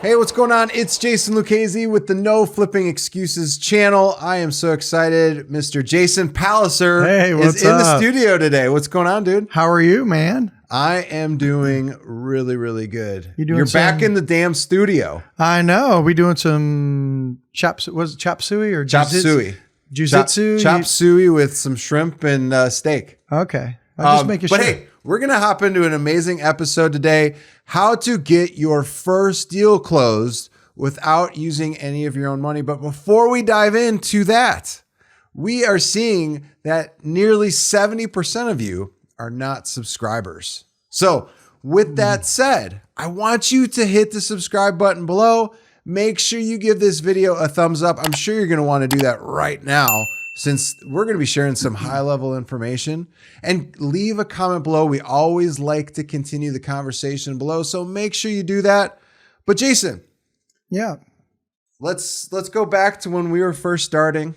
Hey, what's going on? It's Jason Lucchese with the No Flipping Excuses channel. I am so excited. Mr. Jason Palliser is in the studio today. What's going on, dude? How are you, man? I am doing really, really good. You're back in the damn studio. I know. We doing some chop suey or chop suey? Jiu-jitsu? Chop suey with some shrimp and steak. Okay. I'm just making sure. But hey, we're going to hop into an amazing episode today. How to get your first deal closed without using any of your own money. But before we dive into that, we are seeing that nearly 70% of you are not subscribers. So with that said, I want you to hit the subscribe button below. Make sure you give this video a thumbs up. I'm sure you're going to want to do that right now, since we're going to be sharing some high-level information. And leave a comment below. We always like to continue the conversation below, so make sure you do that. But Jason, yeah, let's go back to when we were first starting.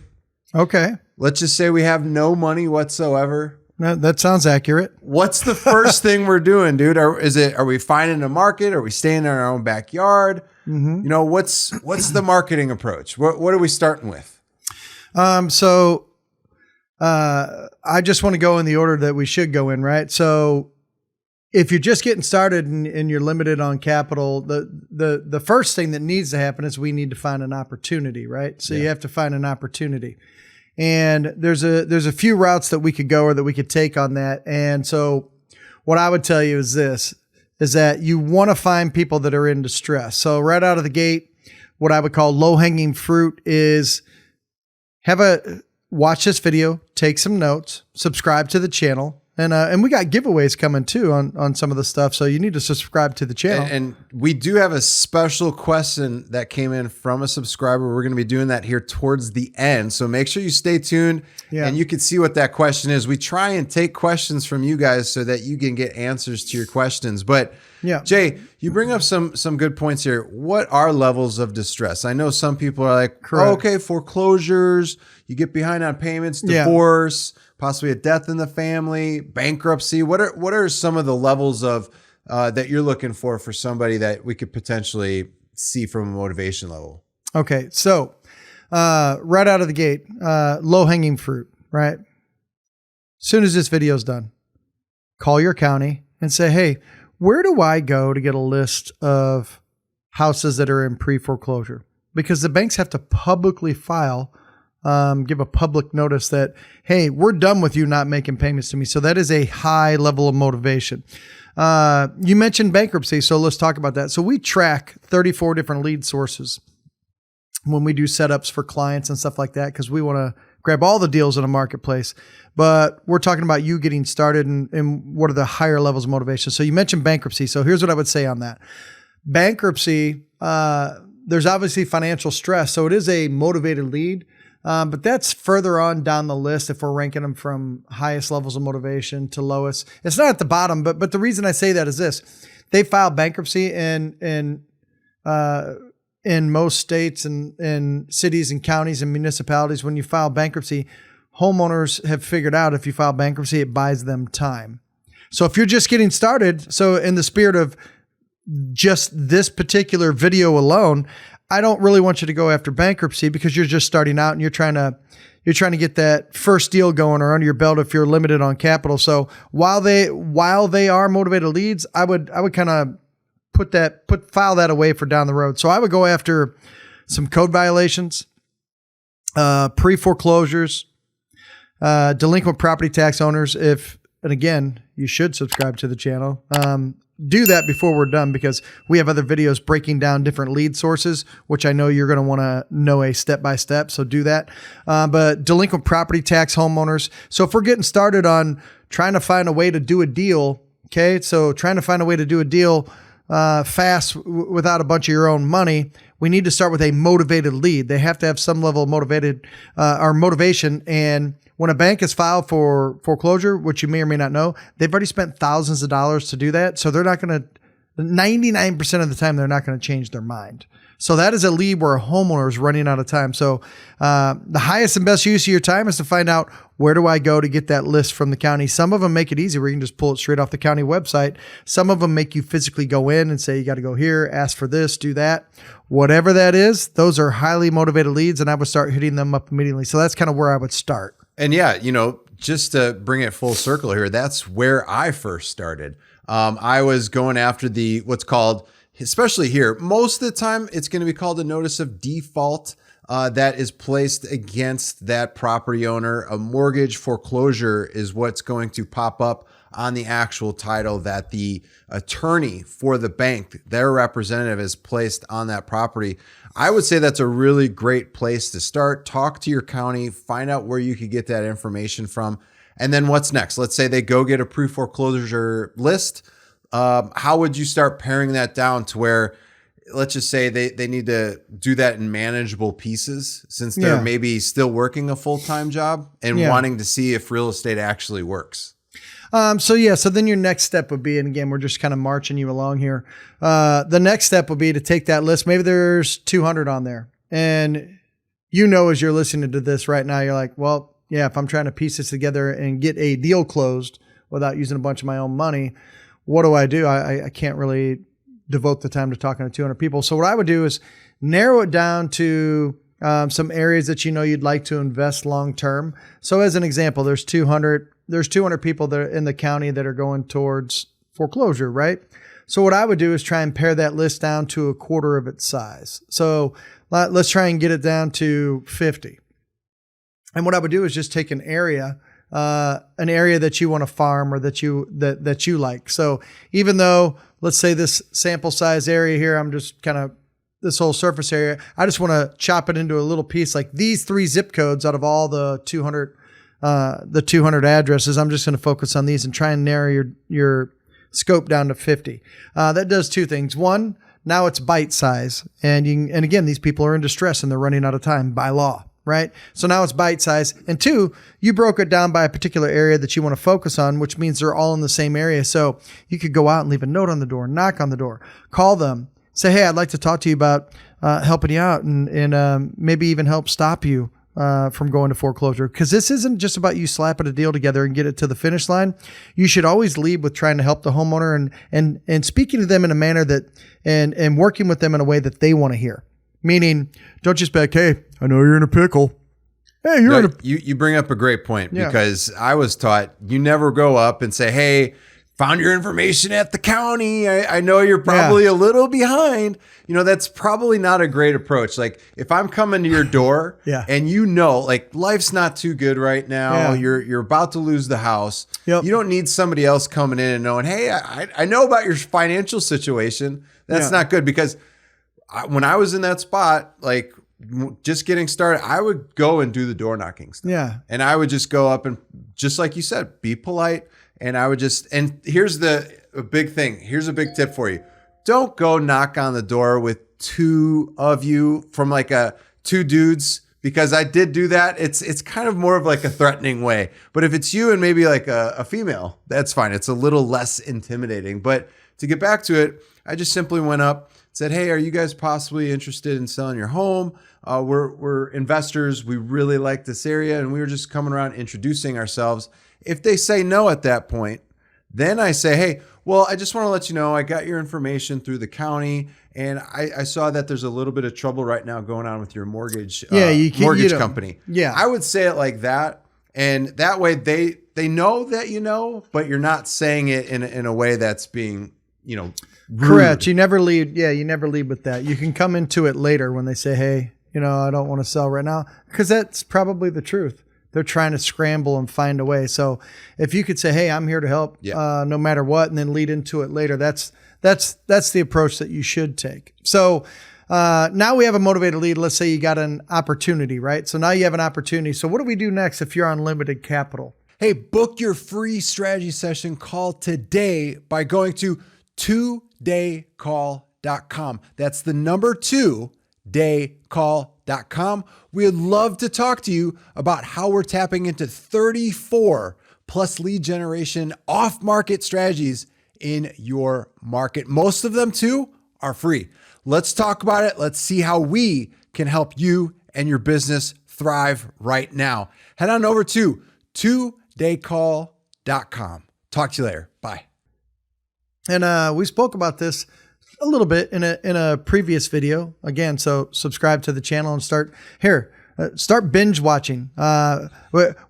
Okay. Let's just say we have no money whatsoever. That sounds accurate. What's the first thing we're doing, dude? Are we finding a market? Are we staying in our own backyard? Mm-hmm. You know, what's the marketing approach? What are we starting with? I just want to go in the order that we should go in, right? So if you're just getting started and you're limited on capital, the first thing that needs to happen is we need to find an opportunity, right? So you have to find an opportunity. And there's a few routes that we could go or that we could take on that. And so what I would tell you is this, is that you want to find people that are in distress. So right out of the gate, what I would call low-hanging fruit is watch this video, take some notes, subscribe to the channel. And we got giveaways coming too on some of the stuff. So you need to subscribe to the channel. And we do have a special question that came in from a subscriber. We're going to be doing that here towards the end. So make sure you stay tuned and you can see what that question is. We try and take questions from you guys so that you can get answers to your questions. But yeah, Jay, you bring up some good points here. What are levels of distress? I know some people are like, oh, okay, foreclosures, you get behind on payments, divorce, possibly a death in the family, bankruptcy. What are some of the levels of that you're looking for somebody that we could potentially see from a motivation level? Okay, so right out of the gate, low-hanging fruit, right? As soon as this video's done, call your county and say, hey, where do I go to get a list of houses that are in pre-foreclosure? Because the banks have to publicly file, give a public notice that, hey, we're done with you not making payments to me. So that is a high level of motivation. You mentioned bankruptcy, so let's talk about that. So we track 34 different lead sources when we do setups for clients and stuff like that, because we want to grab all the deals in a marketplace. But we're talking about you getting started and what are the higher levels of motivation. So you mentioned bankruptcy. So here's what I would say on that. Bankruptcy, there's obviously financial stress. So it is a motivated lead. But that's further on down the list if we're ranking them from highest levels of motivation to lowest. It's not at the bottom, but the reason I say that is this. They file bankruptcy in most states and cities and counties and municipalities. When you file bankruptcy, homeowners have figured out if you file bankruptcy, it buys them time. So if you're just getting started, so in the spirit of just this particular video alone, I don't really want you to go after bankruptcy because you're just starting out and you're trying to get that first deal going or under your belt if you're limited on capital. So while they are motivated leads, I would kind of file that away for down the road. So I would go after some code violations, pre-foreclosures, delinquent property tax owners. And again, you should subscribe to the channel. Do that before we're done because we have other videos breaking down different lead sources, which I know you're going to want to know a step-by-step. So do that. But delinquent property tax homeowners. So if we're getting started on trying to find a way to do a deal, okay, so trying to find a way to do a deal fast without a bunch of your own money, we need to start with a motivated lead. They have to have some level of motivation. And when a bank is filed for foreclosure, which you may or may not know, they've already spent thousands of dollars to do that. So they're not going to, 99% of the time, they're not going to change their mind. So that is a lead where a homeowner is running out of time. So the highest and best use of your time is to find out, where do I go to get that list from the county? Some of them make it easy where you can just pull it straight off the county website. Some of them make you physically go in and say, you got to go here, ask for this, do that. Whatever that is, those are highly motivated leads, and I would start hitting them up immediately. So that's kind of where I would start. And yeah, just to bring it full circle here, that's where I first started. I was going after what's called, especially here, most of the time it's going to be called a notice of default that is placed against that property owner. A mortgage foreclosure is what's going to pop up on the actual title that the attorney for the bank, their representative, is placed on that property. I would say that's a really great place to start. Talk to your county, find out where you could get that information from. And then what's next? Let's say they go get a pre-foreclosure list. How would you start paring that down to where, let's just say they need to do that in manageable pieces, since they're maybe still working a full-time job and wanting to see if real estate actually works? So then your next step would be, and again, we're just kind of marching you along here. The next step would be to take that list. Maybe there's 200 on there, and as you're listening to this right now, you're like, well, yeah, if I'm trying to piece this together and get a deal closed without using a bunch of my own money, what do? I can't really devote the time to talking to 200 people. So what I would do is narrow it down to some areas that you'd like to invest long-term. So as an example, there's 200 people that are in the county that are going towards foreclosure, right? So what I would do is try and pare that list down to a quarter of its size. So let's try and get it down to 50. And what I would do is just take an area that you want to farm or that you like. So even though, let's say this sample size area here, I'm just kind of this whole surface area, I just want to chop it into a little piece, like these 3 zip codes out of all the 200 addresses. I'm just going to focus on these and try and narrow your scope down to 50. That does 2 things. One, now it's bite size, and again, these people are in distress and they're running out of time by law, right? So now it's bite size. And 2, you broke it down by a particular area that you want to focus on, which means they're all in the same area. So you could go out and leave a note on the door, knock on the door, call them, say, hey, I'd like to talk to you about helping you out and maybe even help stop you from going to foreclosure. Because this isn't just about you slapping a deal together and get it to the finish line. You should always lead with trying to help the homeowner and speaking to them in a manner that and working with them in a way that they want to hear. Meaning, don't just be like, hey, I know you're in a pickle. Hey, you bring up a great point, because I was taught you never go up and say, hey, found your information at the county. I know you're probably a little behind. That's probably not a great approach. Like if I'm coming to your door and like life's not too good right now, you're about to lose the house. Yep. You don't need somebody else coming in and knowing, hey, I know about your financial situation. That's not good, because when I was in that spot, like just getting started, I would go and do the door knocking stuff. Yeah. And I would just go up and, just like you said, be polite. And I would and here's a big thing. Here's a big tip for you. Don't go knock on the door with 2 of you from like 2 dudes, because I did do that. It's kind of more of like a threatening way. But if it's you and maybe like a female, that's fine. It's a little less intimidating. But to get back to it, I just simply went up, said, hey, are you guys possibly interested in selling your home? We're investors. We really like this area. And we were just coming around introducing ourselves. If they say no at that point, then I say, hey, well, I just want to let you know I got your information through the county, and I saw that there's a little bit of trouble right now going on with your mortgage company. Yeah, I would say it like that, and that way they know that but you're not saying it in a way that's being rude. Correct. You never lead. Yeah, you never lead with that. You can come into it later when they say, hey, I don't want to sell right now, because that's probably the truth. They're trying to scramble and find a way. So if you could say, hey, I'm here to help no matter what, and then lead into it later, that's the approach that you should take. So now we have a motivated lead. Let's say you got an opportunity, right? So now you have an opportunity. So what do we do next if you're on limited capital? Hey, book your free strategy session call today by going to 2daycall.com. That's the number 2daycall.com. We'd love to talk to you about how we're tapping into 34 plus lead generation off-market strategies in your market. Most of them too are free. Let's talk about it. Let's see how we can help you and your business thrive right now. Head on over to 2daycall.com. Talk to you later. Bye. And we spoke about this a little bit in a previous video. Again, so subscribe to the channel and start binge watching.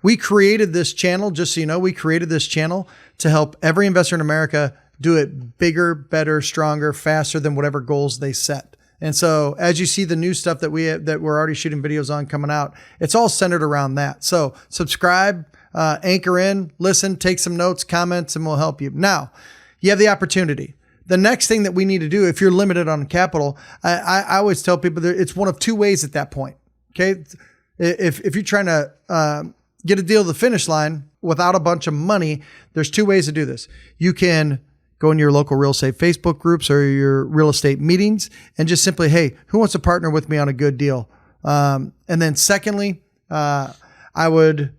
We created this channel, just so you know, we created this channel to help every investor in America do it bigger, better, stronger, faster than whatever goals they set. And so as you see the new stuff that we're already shooting videos on coming out, it's all centered around that. So subscribe, anchor in, listen, take some notes, comments, and we'll help you. Now, you have the opportunity. The next thing that we need to do, if you're limited on capital, I always tell people that it's one of two ways at that point. Okay. If you're trying to get a deal to the finish line without a bunch of money, there's two ways to do this. You can go in your local real estate Facebook groups or your real estate meetings and just simply, hey, who wants to partner with me on a good deal? And then secondly, I would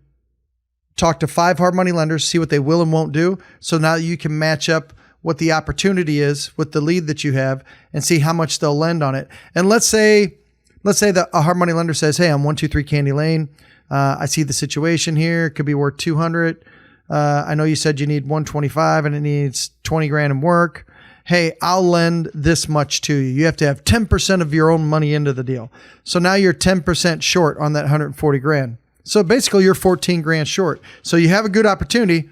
talk to 5 hard money lenders, see what they will and won't do. So now you can match up what the opportunity is with the lead that you have and see how much they'll lend on it. And let's say that a hard money lender says, hey, I'm 123 Candy Lane. I see the situation here. It could be worth 200. I know you said you need 125 and it needs 20 grand in work. Hey, I'll lend this much to you. You have to have 10% of your own money into the deal. So now you're 10% short on that 140 grand. So basically you're 14 grand short. So you have a good opportunity,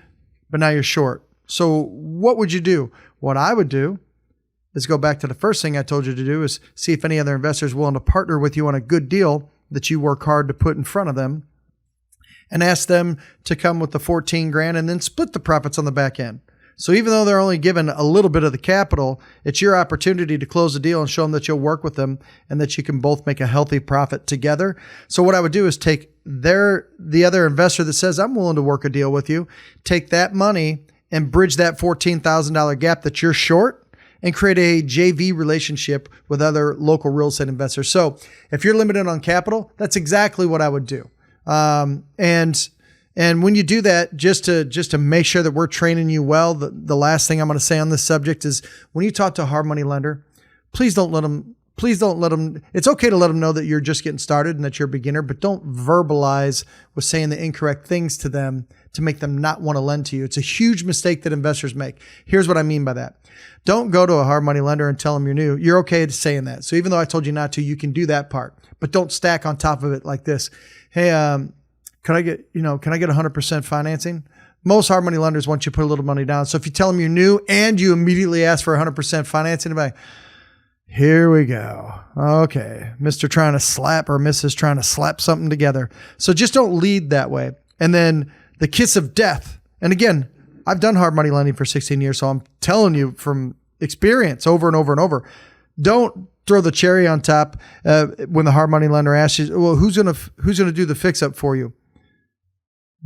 but now you're short. So what would you do? What I would do is go back to the first thing I told you to do, is see if any other investors are willing to partner with you on a good deal that you work hard to put in front of them, and ask them to come with the 14 grand and then split the profits on the back end. So even though they're only given a little bit of the capital, it's your opportunity to close the deal and show them that you'll work with them and that you can both make a healthy profit together. So what I would do is take the other investor that says, I'm willing to work a deal with you, take that money and bridge that $14,000 gap that you're short and create a JV relationship with other local real estate investors. So if you're limited on capital, that's exactly what I would do. And when you do that, just to make sure that we're training you well, the last thing I'm going to say on this subject is when you talk to a hard money lender, please don't let them, it's okay to let them know that you're just getting started and that you're a beginner, but don't verbalize with saying the incorrect things to them to make them not want to lend to you. It's a huge mistake that investors make. Here's what I mean by that. Don't go to a hard money lender and tell them you're new. You're okay to saying that. So even though I told you not to, you can do that part, but don't stack on top of it like this. Hey, can I get 100% financing? Most hard money lenders want you to put a little money down. So if you tell them you're new and you immediately ask for 100% financing, they're like, here we go. Okay. Mr. trying to slap or Mrs. trying to slap something together. So just don't lead that way. And then the kiss of death. And again, I've done hard money lending for 16 years. So I'm telling you from experience over and over and over, don't throw the cherry on top when the hard money lender asks you, well, who's gonna do the fix up for you?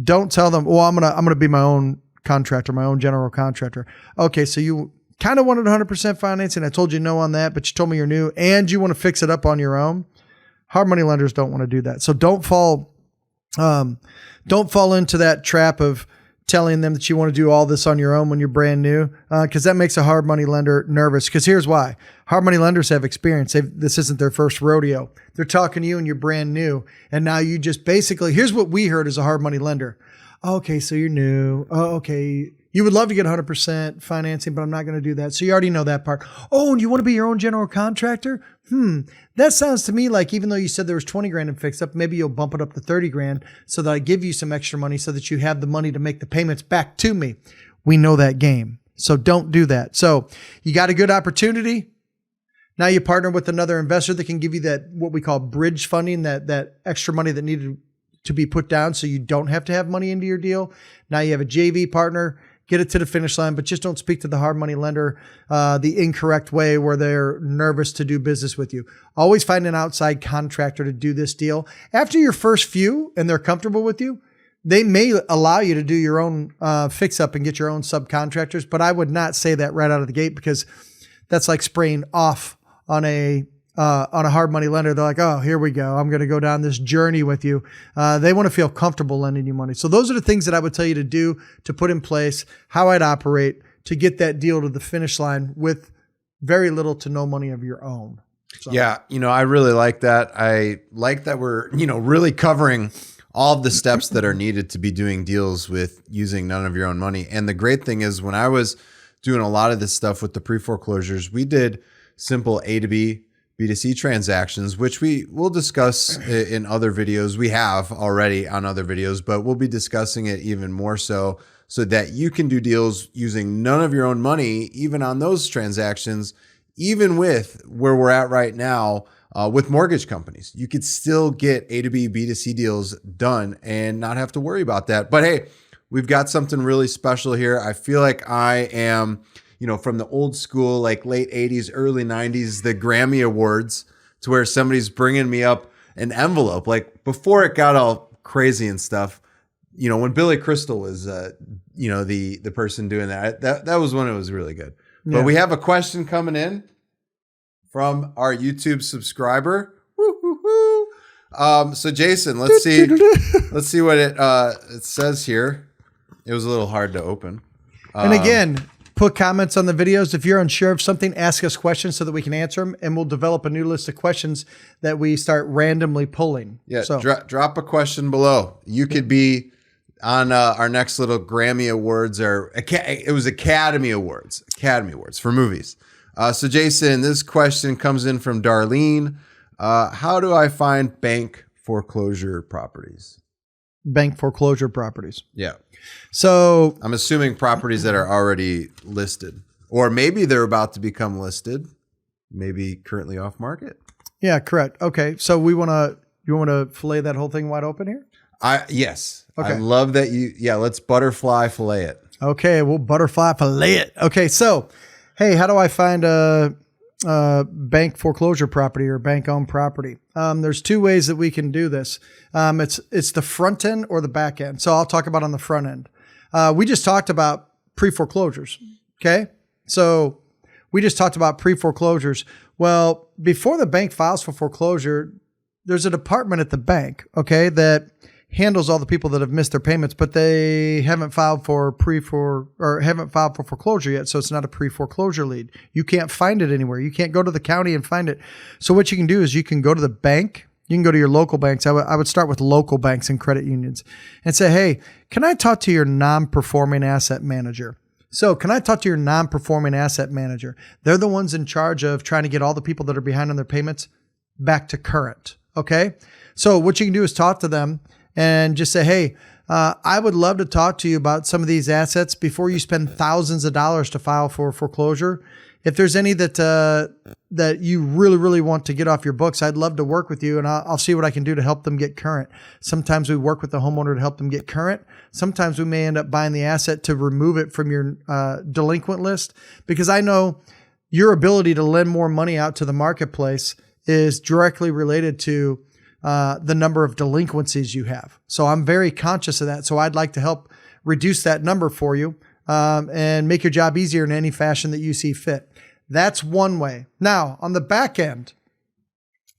Don't tell them, well, I'm gonna be my own contractor, my own general contractor. Okay, so you kind of wanted 100% financing. I told you no on that, but you told me you're new and you want to fix it up on your own. Hard money lenders don't want to do that. So don't fall into that trap of telling them that you want to do all this on your own when you're brand new, because that makes a hard money lender nervous. Because here's why. Hard money lenders have experience. This isn't their first rodeo. They're talking to you and you're brand new. And now you just basically, here's what we heard as a hard money lender. Okay, so you're new. Oh, okay. You would love to get 100% financing, but I'm not going to do that. So you already know that part. Oh, and you want to be your own general contractor? That sounds to me like even though you said there was 20 grand in fix up, maybe you'll bump it up to 30 grand so that I give you some extra money so that you have the money to make the payments back to me. We know that game. So don't do that. So you got a good opportunity. Now you partner with another investor that can give you that, what we call bridge funding, that extra money that needed to be put down so you don't have to have money into your deal. Now you have a JV partner. Get it to the finish line, but just don't speak to the hard money lender the incorrect way where they're nervous to do business with you. Always find an outside contractor to do this deal. After your first few and they're comfortable with you, they may allow you to do your own fix up and get your own subcontractors, but I would not say that right out of the gate because that's like spraying off on a hard money lender. They're like, oh, here we go. I'm going to go down this journey with you. They want to feel comfortable lending you money. So those are the things that I would tell you to do, to put in place, how I'd operate to get that deal to the finish line with very little to no money of your own. So. Yeah, I really like that. I like that we're, really covering all of the steps that are needed to be doing deals with using none of your own money. And the great thing is when I was doing a lot of this stuff with the pre-foreclosures, we did simple A to B, B2C transactions, which we will discuss in other videos. We have already on other videos, but we'll be discussing it even more so that you can do deals using none of your own money, even on those transactions, even with where we're at right now with mortgage companies. You could still get A to B, B2C deals done and not have to worry about that. But hey, we've got something really special here. I feel like I am, from the old school, like late 80s, early 90s, the Grammy Awards, to where somebody's bringing me up an envelope. Like before it got all crazy and stuff, when Billy Crystal was, the person doing that was when it was really good. Yeah. But we have a question coming in from our YouTube subscriber. So Jason, let's see what it says here. It was a little hard to open. And again, put comments on the videos. If you're unsure of something, ask us questions so that we can answer them, and we'll develop a new list of questions that we start randomly pulling. Yeah, so drop a question below. You could be on our next little Grammy Awards, or it was Academy Awards for movies. So Jason, this question comes in from Darlene. How do I find bank foreclosure properties? Bank foreclosure properties. Yeah. So I'm assuming properties that are already listed, or maybe they're about to become listed, maybe currently off market. Yeah, correct. Okay. So you want to fillet that whole thing wide open here? Yes. Okay. I love that let's butterfly fillet it. Okay. We'll butterfly fillet it. Okay. So, hey, how do I find a bank foreclosure property or bank owned property? There's two ways that we can do this. It's the front end or the back end. So I'll talk about on the front end. We just talked about pre-foreclosures. Okay. So we just talked about pre-foreclosures. Well, before the bank files for foreclosure, there's a department at the bank, okay, that handles all the people that have missed their payments, but they haven't filed for foreclosure yet. So it's not a pre-foreclosure lead. You can't find it anywhere. You can't go to the county and find it. So what you can do is you can go to the bank. You can go to your local banks. I would start with local banks and credit unions and say, hey, can I talk to your non-performing asset manager? So can I talk to your non-performing asset manager? They're the ones in charge of trying to get all the people that are behind on their payments back to current. Okay. So what you can do is talk to them and just say, hey, I would love to talk to you about some of these assets before you spend thousands of dollars to file for foreclosure. If there's any that you really, really want to get off your books, I'd love to work with you, and I'll see what I can do to help them get current. Sometimes we work with the homeowner to help them get current. Sometimes we may end up buying the asset to remove it from your delinquent list, because I know your ability to lend more money out to the marketplace is directly related to the number of delinquencies you have. So I'm very conscious of that. So I'd like to help reduce that number for you and make your job easier in any fashion that you see fit. That's one way. Now, on the back end,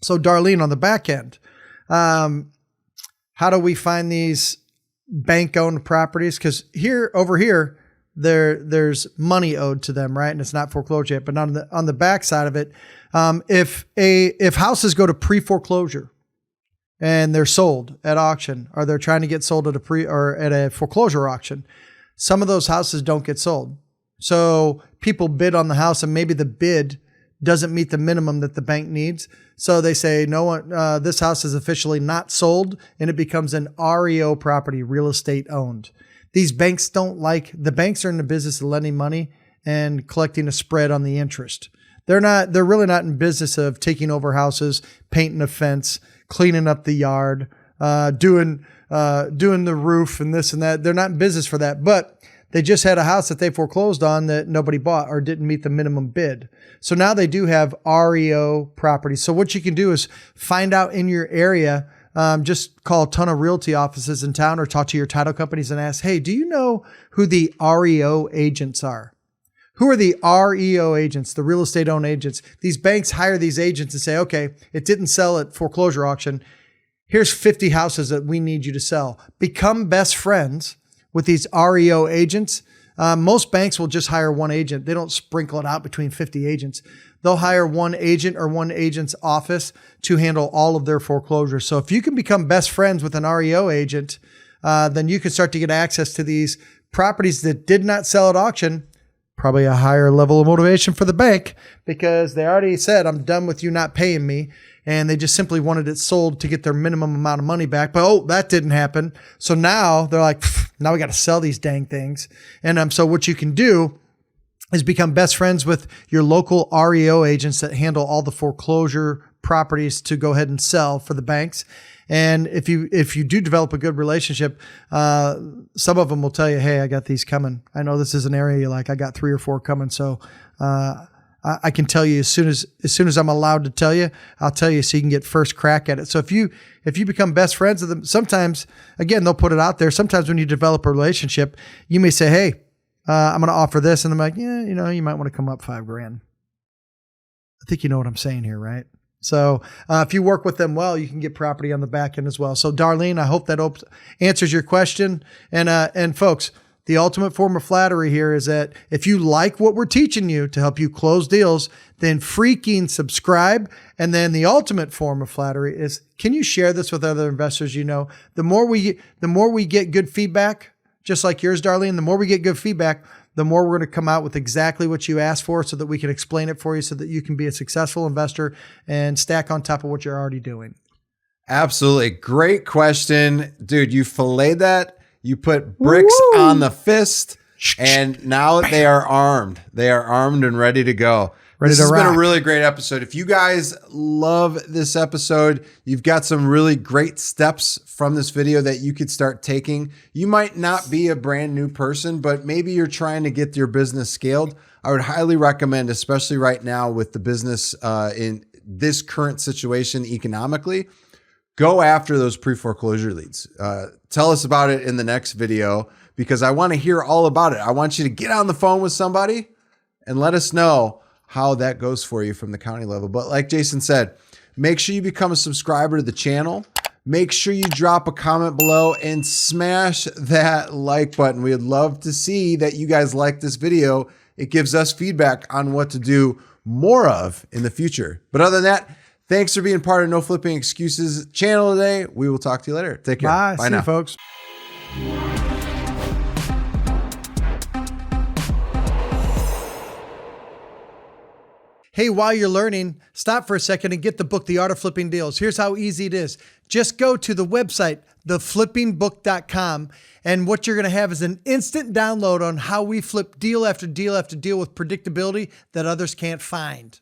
so Darlene, on the back end, how do we find these bank-owned properties? Because over here, there's money owed to them, right? And it's not foreclosed yet. But on the back side of it, if houses go to pre-foreclosure and they're sold at auction, or they're trying to get sold at a foreclosure auction, some of those houses don't get sold. So people bid on the house, and maybe the bid doesn't meet the minimum that the bank needs. So they say, no, this house is officially not sold, and it becomes an REO property, real estate owned. These banks the banks are in the business of lending money and collecting a spread on the interest. They're really not in business of taking over houses, painting a fence, cleaning up the yard, doing the roof and this and that. They're not in business for that, but they just had a house that they foreclosed on that nobody bought or didn't meet the minimum bid. So now they do have REO properties. So what you can do is find out in your area, just call a ton of realty offices in town or talk to your title companies and ask, hey, do you know who the REO agents are? Who are the REO agents, the real estate owned agents? These banks hire these agents and say, okay, it didn't sell at foreclosure auction. Here's 50 houses that we need you to sell. Become best friends with these REO agents. Most banks will just hire one agent. They don't sprinkle it out between 50 agents. They'll hire one agent or one agent's office to handle all of their foreclosures. So if you can become best friends with an REO agent, then you can start to get access to these properties that did not sell at auction. Probably a higher level of motivation for the bank because they already said, I'm done with you not paying me. And they just simply wanted it sold to get their minimum amount of money back. But, that didn't happen. So now they're like, now we got to sell these dang things. And so what you can do is become best friends with your local REO agents that handle all the foreclosure properties to go ahead and sell for the banks. And if you do develop a good relationship, some of them will tell you, hey, I got these coming. I know this is an area you like. I got 3 or 4 coming. So I can tell you as soon as I'm allowed to tell you, I'll tell you so you can get first crack at it. So if you become best friends with them, sometimes, again, they'll put it out there. Sometimes when you develop a relationship, you may say, hey, I'm going to offer this. And I'm like, yeah, you might want to come up $5,000. I think you know what I'm saying here, right? So if you work with them well, you can get property on the back end as well. So Darlene, I hope that answers your question. And folks, the ultimate form of flattery here is that if you like what we're teaching you to help you close deals, then freaking subscribe. And then the ultimate form of flattery is, can you share this with other investors? The more we get good feedback, just like yours, Darlene, the more we get good feedback, the more we're going to come out with exactly what you asked for so that we can explain it for you so that you can be a successful investor and stack on top of what you're already doing. Absolutely. Great question. Dude, you filleted that. You put bricks on the fist, and now they are armed. They are armed and ready to go. This has been a really great episode. If you guys love this episode, you've got some really great steps from this video that you could start taking. You might not be a brand new person, but maybe you're trying to get your business scaled. I would highly recommend, especially right now with the business in this current situation economically, go after those pre-foreclosure leads. Tell us about it in the next video because I want to hear all about it. I want you to get on the phone with somebody and let us know how that goes for you from the county level. But like Jason said, make sure you become a subscriber to the channel. Make sure you drop a comment below and smash that like button. We'd love to see that you guys like this video. It gives us feedback on what to do more of in the future. But other than that, thanks for being part of No Flipping Excuses channel today. We will talk to you later. Take care. Bye. See now, you, folks. Hey, while you're learning, stop for a second and get the book, The Art of Flipping Deals. Here's how easy it is. Just go to the website, theflippingbook.com, and what you're going to have is an instant download on how we flip deal after deal after deal with predictability that others can't find.